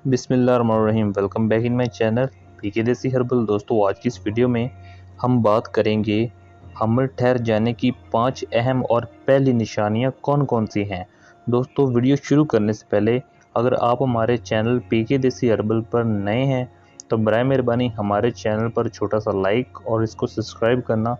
बिस्मिल्लाहिर्रहमानिर्रहीम। Welcome back in my channel PK desi herbal. दोस्तों, आज की इस वीडियो में हम बात करेंगे हमल ठहर जाने की 5 अहम और पहली निशानियां कौन कौन सी हैं। दोस्तों, वीडियो शुरू करने से पहले अगर आप हमारे चैनल पीके देसी हर्बल पर नए हैं तो बराए मेहरबानी हमारे चैनल पर छोटा सा लाइक और इसको सब्सक्राइब करना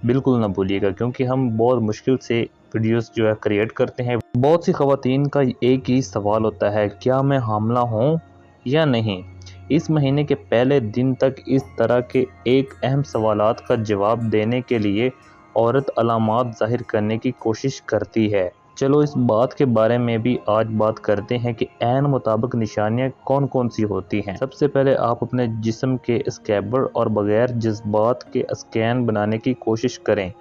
बिल्कुल ना भूलिएगा, क्योंकि हम बहुत मुश्किल से वीडियोस जो है क्रिएट करते हैं। बहुत सी ख़वातीन का एक ही सवाल होता है, क्या मैं हामला हूँ या नहीं। इस महीने के पहले दिन तक इस तरह के एक अहम सवालात का जवाब देने के लिए औरत अलामात ज़ाहिर करने की कोशिश करती है। चलो इस बात के बारे में भी आज बात करते हैं कि ऐन मुताबिक निशानियां कौन कौन सी होती हैं। सबसे पहले आप अपने जिस्म के स्कैबर और बगैर जज्बात के स्कैन बनाने की कोशिश करें।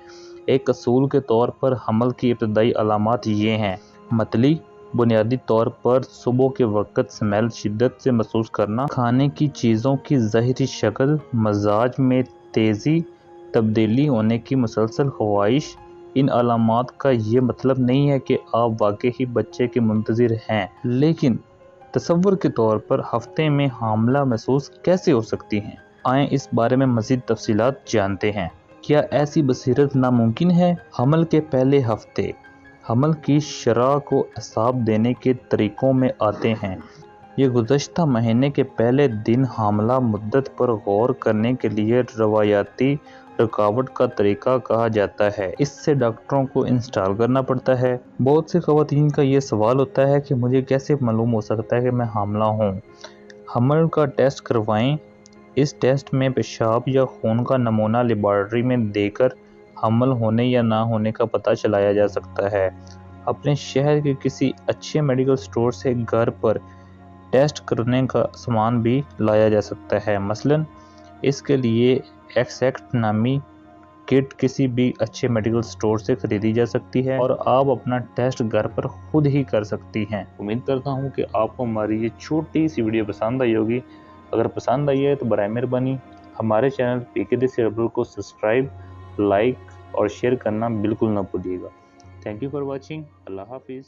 एक असूल के तौर पर हमल की इब्तदाई अलामात ये हैं: मतली, बुनियादी तौर पर सुबह के वक़्त स्मेल शिद्दत से महसूस करना, खाने की चीज़ों की ज़ाहिरी शक्ल, मजाज में तेज़ी, तब्दीली होने की मुसलसल ख्वाहिश। इन अलामात का ये मतलब नहीं है कि आप वाकई ही बच्चे के मुंतज़िर हैं, लेकिन तसव्वुर के तौर पर हफ्ते में हामला महसूस कैसे हो सकती हैं। आएँ इस बारे में मज़ीद तफसीलात जानते हैं। क्या ऐसी बसीरत नामुमकिन है? हमल के पहले हफ्ते हमल की शरह को असाब देने के तरीक़ों में आते हैं। ये गुज़श्ता महीने के पहले दिन हामला मुद्दत पर गौर करने के लिए रवायाती रुकावट का तरीका कहा जाता है। इससे डॉक्टरों को इंस्टॉल करना पड़ता है। बहुत सी ख़वातीन का ये सवाल होता है कि मुझे कैसे मालूम हो सकता है कि मैं हामला हूँ। हमल का टेस्ट करवाएं। इस टेस्ट में पेशाब या खून का नमूना लेबॉरेटरी में देकर हमल होने या ना होने का पता चलाया जा सकता है। अपने शहर के किसी अच्छे मेडिकल स्टोर से घर पर टेस्ट करने का सामान भी लाया जा सकता है। मसलन इसके लिए एक्सैक्ट नामी किट किसी भी अच्छे मेडिकल स्टोर से खरीदी जा सकती है और आप अपना टेस्ट घर पर खुद ही कर सकती हैं। उम्मीद करता हूँ कि आपको हमारी ये छोटी सी वीडियो पसंद आई होगी। अगर पसंद आई है तो बराए मेहरबानी हमारे चैनल पीके देसी हर्बल को सब्सक्राइब, लाइक और शेयर करना बिल्कुल ना भूलिएगा। Thank you for watching. अल्लाह हाफिज़।